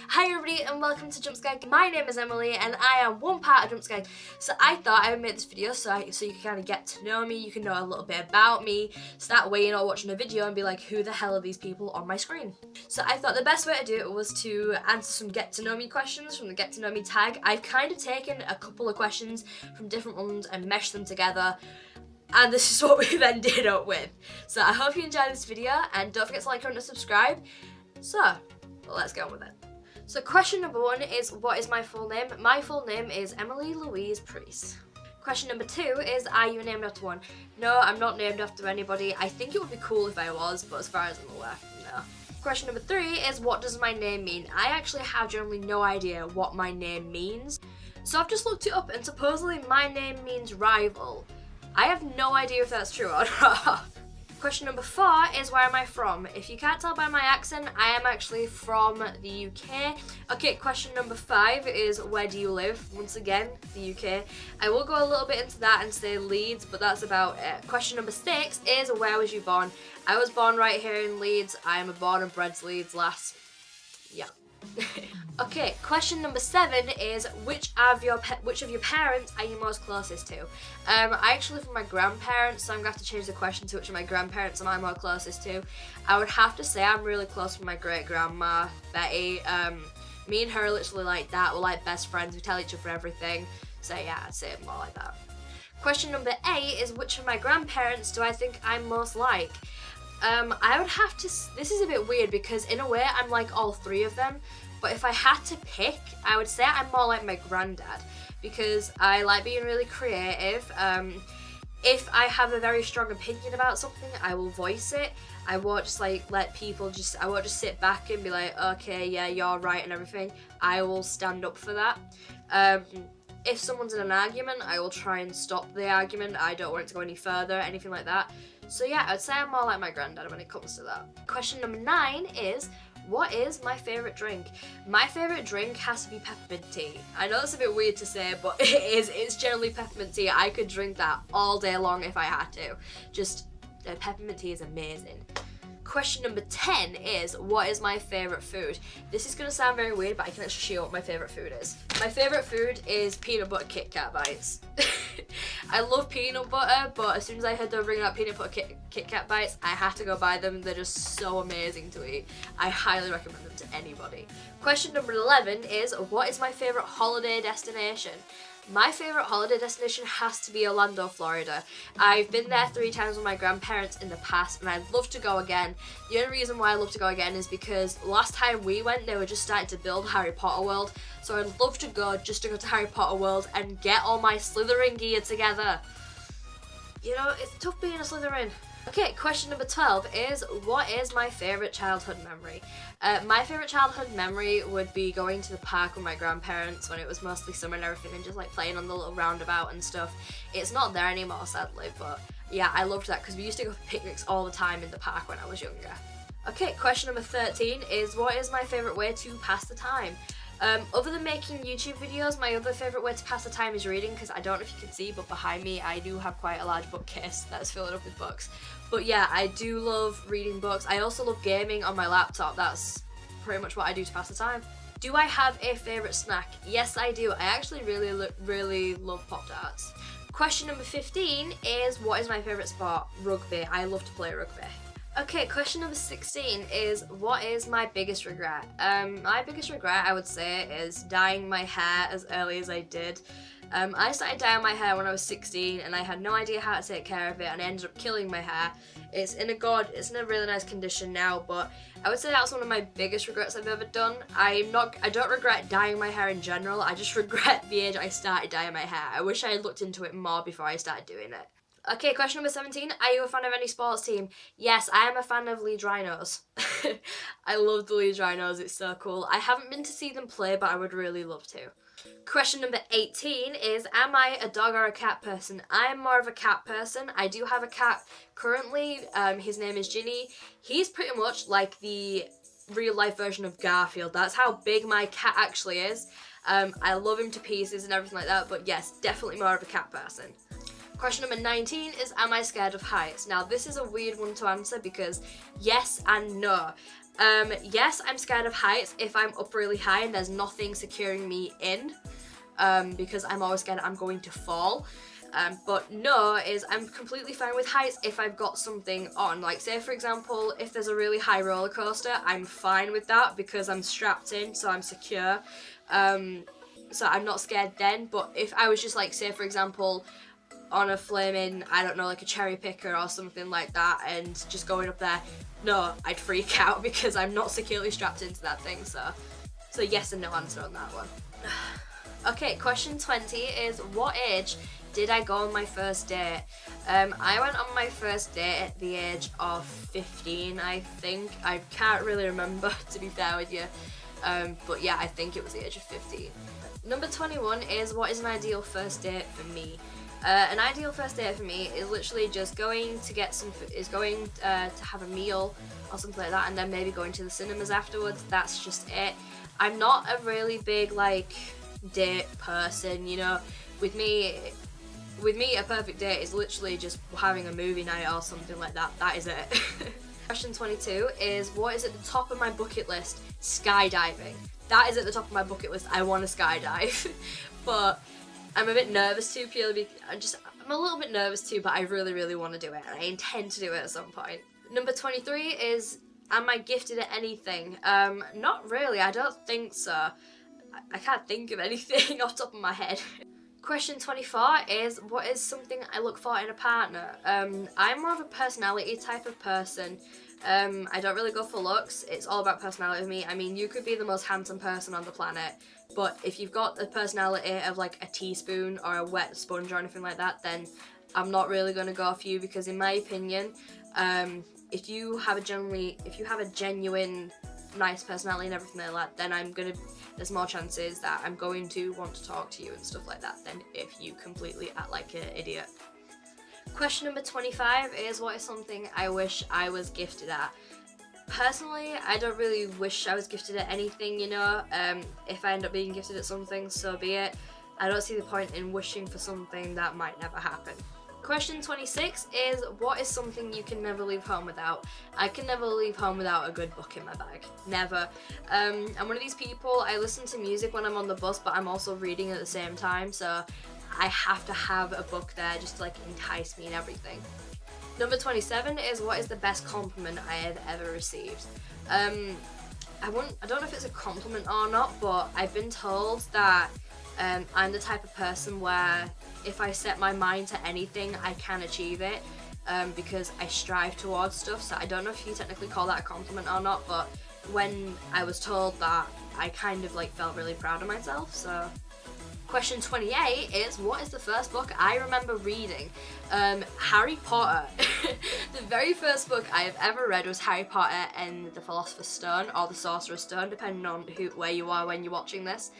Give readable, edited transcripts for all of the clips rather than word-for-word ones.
Hi everybody and welcome to Jumpscare. My name is Emily and I am one part of Jumpscare. So I thought I would make this video so you can kind of get to know me, you can know a little bit about me, so that way you're not watching a video and be like, who the hell are these people on my screen? So I thought the best way to do it was to answer some get to know me questions from the get to know me tag. I've kind of taken a couple of questions from different ones and meshed them together. And this is what we've ended up with. So I hope you enjoyed this video and don't forget to like, comment and subscribe. So let's get on with it. So question number 1 is, what is my full name? My full name is Emily Louise Priest. Question number 2 is, are you named after one? No, I'm not named after anybody. I think it would be cool if I was, but as far as I'm aware, no. Question number 3 is, what does my name mean? I actually have generally no idea what my name means. So I've just looked it up and supposedly my name means rival. I have no idea if that's true or not. Question number 4 is, where am I from? If you can't tell by my accent, I am actually from the UK. Okay, question number 5 is, where do you live? Once again, the UK. I will go a little bit into that and say Leeds, but that's about it. Question number 6 is, where was you born? I was born right here in Leeds. I am a born and bred Leeds lass. Yeah. Okay, question number 7 is, which of your parents are you most closest to? I actually live with my grandparents, so I'm going to have to change the question to which of my grandparents am I more closest to. I would have to say I'm really close with my great-grandma, Betty. Me and her are literally like that. We're like best friends. We tell each other everything. So yeah, I'd say more like that. Question number 8 is, which of my grandparents do I think I'm most like? I would have to, this is a bit weird because in a way I'm like all 3 of them, but if I had to pick, I would say I'm more like my granddad because I like being really creative. If I have a very strong opinion about something, I will voice it. I won't just like let people I won't just sit back and be like, okay, yeah, you're right and everything. I will stand up for that. If someone's in an argument, I will try and stop the argument. I don't want it to go any further, anything like that. So yeah, I'd say I'm more like my granddad when it comes to that. Question number 9 is, what is my favourite drink? My favourite drink has to be peppermint tea. I know that's a bit weird to say, but it is. It's generally peppermint tea. I could drink that all day long if I had to. Just, peppermint tea is amazing. Question number 10 is, what is my favourite food? This is going to sound very weird, but I can actually show you what my favourite food is. My favourite food is peanut butter Kit Kat bites. I love peanut butter, but as soon as I heard they were bringing out peanut butter Kit Kat bites, I had to go buy them. They're just so amazing to eat. I highly recommend them to anybody. Question number 11 is, what is my favourite holiday destination? My favourite holiday destination has to be Orlando, Florida. I've been there 3 times with my grandparents in the past and I'd love to go again. The only reason why I love to go again is because last time we went, they were just starting to build Harry Potter World. So I'd love to go just to go to Harry Potter World and get all my Slytherin gear together. You know, it's tough being a Slytherin. Okay, question number 12 is, what is my favourite childhood memory? My favourite childhood memory would be going to the park with my grandparents when it was mostly summer and everything and just like playing on the little roundabout and stuff. It's not there anymore sadly, but yeah, I loved that because we used to go for picnics all the time in the park when I was younger. Okay, question number 13 is, what is my favourite way to pass the time? Other than making YouTube videos, my other favourite way to pass the time is reading, because I don't know if you can see, but behind me I do have quite a large bookcase that's filled up with books. But yeah, I do love reading books. I also love gaming on my laptop. That's pretty much what I do to pass the time. Do I have a favourite snack? Yes, I do. I actually really love Pop-Tarts. Question number 15 is, what is my favourite sport? Rugby. I love to play rugby. Okay, question number 16 is, what is my biggest regret? My biggest regret, I would say, is dyeing my hair as early as I did. I started dyeing my hair when I was 16 and I had no idea how to take care of it and I ended up killing my hair. It's in a really nice condition now, but I would say that's one of my biggest regrets I've ever done. I don't regret dyeing my hair in general, I just regret the age I started dyeing my hair. I wish I had looked into it more before I started doing it. Okay, question number 17. Are you a fan of any sports team? Yes, I am a fan of Leeds Rhinos. I love the Leeds Rhinos, it's so cool. I haven't been to see them play, but I would really love to. Question number 18 is, am I a dog or a cat person? I'm more of a cat person. I do have a cat currently. His name is Ginny. He's pretty much like the real life version of Garfield. That's how big my cat actually is. I love him to pieces and everything like that, but yes, definitely more of a cat person. Question number 19 is, am I scared of heights? Now, this is a weird one to answer because yes and no. Yes, I'm scared of heights if I'm up really high and there's nothing securing me in, because I'm always scared I'm going to fall. But no is I'm completely fine with heights if I've got something on. Like, say for example, if there's a really high roller coaster, I'm fine with that because I'm strapped in, so I'm secure. So I'm not scared then. But if I was just like, say for example, on a flaming, I don't know, like a cherry picker or something like that, and just going up there, no, I'd freak out because I'm not securely strapped into that thing. So yes and no answer on that one. Okay, question 20 is, what age did I go on my first date? I went on my first date at the age of 15, I think. I can't really remember, to be fair with you. But yeah, I think it was the age of 15. Number 21 is, what is an ideal first date for me? An ideal first date for me is literally just going to get some, to have a meal or something like that, and then maybe going to the cinemas afterwards. That's just it. I'm not a really big like date person, you know. With me, a perfect date is literally just having a movie night or something like that. That is it. Question 22 is, what is at the top of my bucket list? Skydiving. That is at the top of my bucket list. I want to skydive. But I'm a bit nervous too, purely because I'm a little bit nervous too, but I really, really want to do it, and I intend to do it at some point. Number 23 is, am I gifted at anything? Not really, I don't think so. I can't think of anything off the top of my head. Question 24 is, what is something I look for in a partner? I'm more of a personality type of person. I don't really go for looks. It's all about personality with me. I mean, you could be the most handsome person on the planet, but if you've got the personality of like a teaspoon or a wet sponge or anything like that, then I'm not really going to go for you, because in my opinion, if you have a genuine nice personality and everything like that, then there's more chances that I'm going to want to talk to you and stuff like that than if you completely act like an idiot. Question number 25 is, what is something I wish I was gifted at? Personally, I don't really wish I was gifted at anything, you know. If I end up being gifted at something, so be it. I don't see the point in wishing for something that might never happen. Question 26 is, what is something you can never leave home without? I can never leave home without a good book in my bag. Never. I'm one of these people, I listen to music when I'm on the bus, but I'm also reading at the same time, so I have to have a book there just to like entice me and everything. Number 27 is, what is the best compliment I have ever received? I don't know if it's a compliment or not, but I've been told that I'm the type of person where if I set my mind to anything, I can achieve it, because I strive towards stuff. So I don't know if you technically call that a compliment or not, but when I was told that, I kind of like felt really proud of myself. So question 28 is, what is the first book I remember reading? Harry Potter. The very first book I have ever read was Harry Potter and the Philosopher's Stone, or the Sorcerer's Stone, depending on where you are when you're watching this.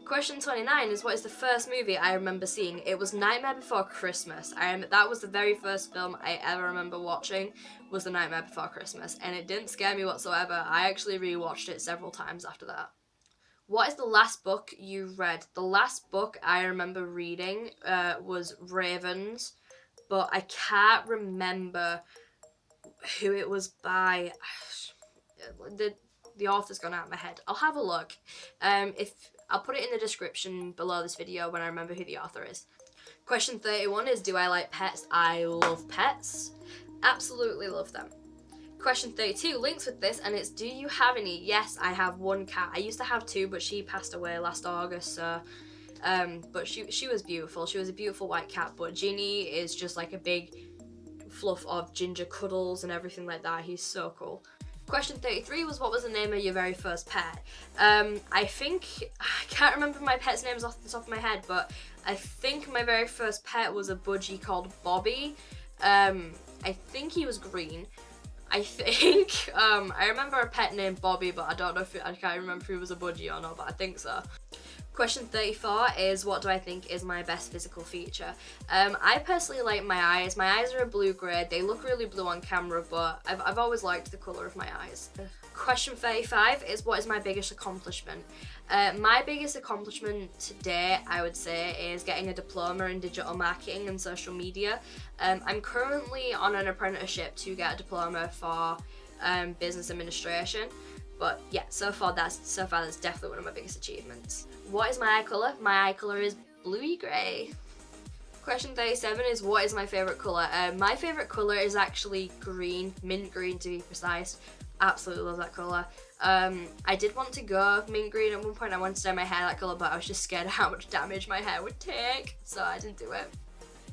Question 29 is, what is the first movie I remember seeing? It was Nightmare Before Christmas. That was the very first film I ever remember watching, was The Nightmare Before Christmas, and it didn't scare me whatsoever. I actually rewatched it several times after that. What is the last book you read? The last book I remember reading was Ravens, but I can't remember who it was by. The author's gone out of my head. I'll have a look. I'll put it in the description below this video when I remember who the author is. Question 31 is, do I like pets? I love pets. Absolutely love them. Question 32 links with this, and it's, do you have any? Yes, I have one cat. I used to have two, but she passed away last August, so but she was beautiful. She was a beautiful white cat, but Ginny is just like a big fluff of ginger cuddles and everything like that. He's so cool. Question 33 was, what was the name of your very first pet? I can't remember my pet's names off the top of my head, but I think my very first pet was a budgie called Bobby. I think he was green. I remember a pet named Bobby, but I can't remember if he was a budgie or not, but I think so. Question 34 is, what do I think is my best physical feature? I personally like my eyes. My eyes are a blue-grey. They look really blue on camera, but I've always liked the colour of my eyes. Question 35 is, what is my biggest accomplishment? My biggest accomplishment today, I would say, is getting a diploma in digital marketing and social media. I'm currently on an apprenticeship to get a diploma for business administration. But yeah, so far that's definitely one of my biggest achievements. What is my eye colour? My eye colour is bluey grey. Question 37 is what is my favourite colour? My favourite colour is actually green, mint green to be precise. Absolutely love that colour. I did want to go mint green at one point. I wanted to dye my hair that colour, but I was just scared of how much damage my hair would take, so I didn't do it.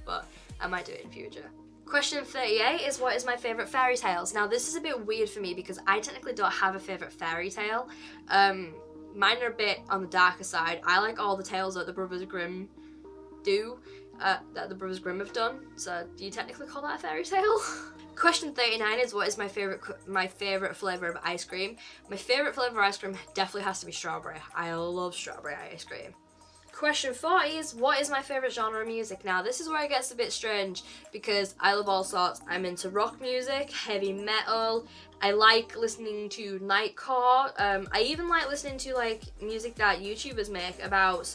But I might do it in future. Question 38 is what is my favourite fairy tales? Now this is a bit weird for me because I technically don't have a favourite fairy tale. Mine are a bit on the darker side. I like all the tales that the Brothers Grimm do. That the Brothers Grimm have done. So do you technically call that a fairy tale? Question 39 is what is my favorite flavour of ice cream? My favourite flavour of ice cream definitely has to be strawberry. I love strawberry ice cream. Question 40 is what is my favourite genre of music? Now this is where it gets a bit strange because I love all sorts. I'm into rock music, heavy metal. I like listening to nightcore. I even like listening to like music that YouTubers make about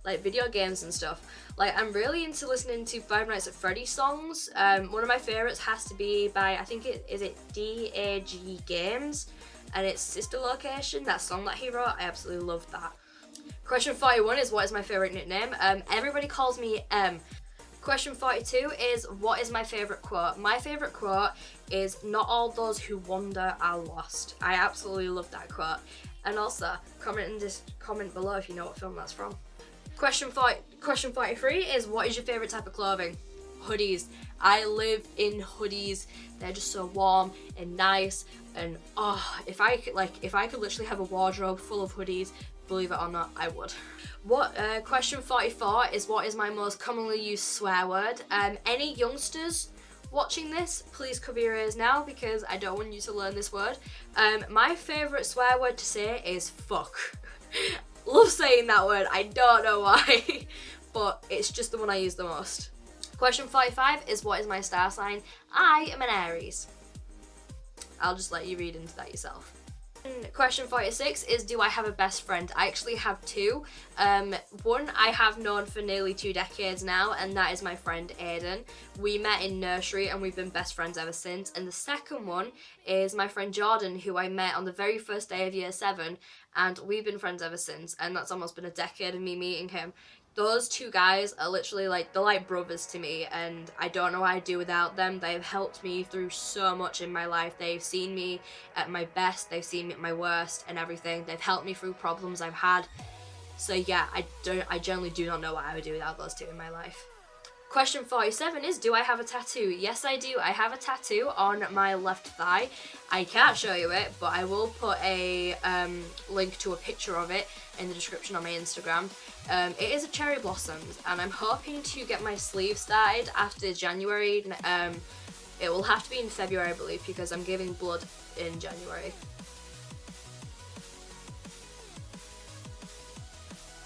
like video games and stuff. Like I'm really into listening to Five Nights at Freddy's songs. One of my favourites has to be by I think it DAG Games, and it's Sister Location. That song that he wrote, I absolutely love that. Question 41 is what is my favourite nickname? Everybody calls me M. Question 42 is what is my favourite quote? My favourite quote is not all those who wander are lost. I absolutely love that quote. And also comment below if you know what film that's from. Question 43 is what is your favourite type of clothing? Hoodies. I live in hoodies. They're just so warm and nice, and if I could literally have a wardrobe full of hoodies, believe it or not, I would. Question 44 is what is my most commonly used swear word? Any youngsters watching this, please cover your ears now because I don't want you to learn this word. My favourite swear word to say is fuck. Love saying that word, I don't know why, but it's just the one I use the most. Question 45 is what is my star sign? I am an Aries. I'll just let you read into that yourself. Question 46 is do I have a best friend? I actually have two. One I have known for nearly 2 decades now, and that is my friend Aiden. We met in nursery and we've been best friends ever since. And the second one is my friend Jordan, who I met on the very first day of year 7, and we've been friends ever since, and that's almost been a decade of me meeting him. Those two guys are literally they're like brothers to me, and I don't know what I'd do without them. They've helped me through so much in my life. They've seen me at my best, they've seen me at my worst and everything. They've helped me through problems I've had. So yeah, I generally do not know what I would do without those two in my life. Question 47 is do I have a tattoo? Yes, I do. I have a tattoo on my left thigh. I can't show you it, but I will put a link to a picture of it in the description on my Instagram. It is a cherry blossoms, and I'm hoping to get my sleeve started after January. It will have to be in February, I believe, because I'm giving blood in January.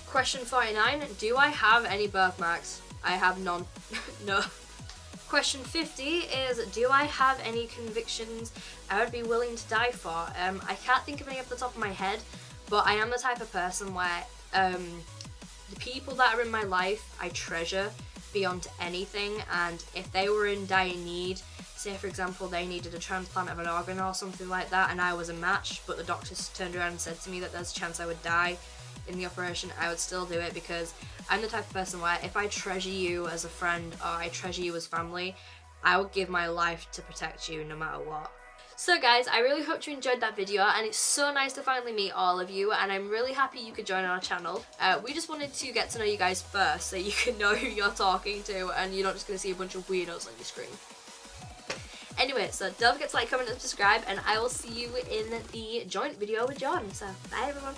Question 49, do I have any birthmarks? I have none. No. Question 50 is, do I have any convictions I would be willing to die for? I can't think of any off the top of my head, but I am the type of person where the people that are in my life I treasure beyond anything, and if they were in dire need, say for example they needed a transplant of an organ or something like that and I was a match, but the doctors turned around and said to me that there's a chance I would die in the operation, I would still do it because I'm the type of person where if I treasure you as a friend or I treasure you as family, I would give my life to protect you no matter what. So guys, I really hope you enjoyed that video, and it's so nice to finally meet all of you, and I'm really happy you could join our channel. We just wanted to get to know you guys first so you can know who you're talking to and you're not just going to see a bunch of weirdos on your screen. Anyway, so don't forget to like, comment and subscribe, and I will see you in the joint video with Jordan. So bye everyone.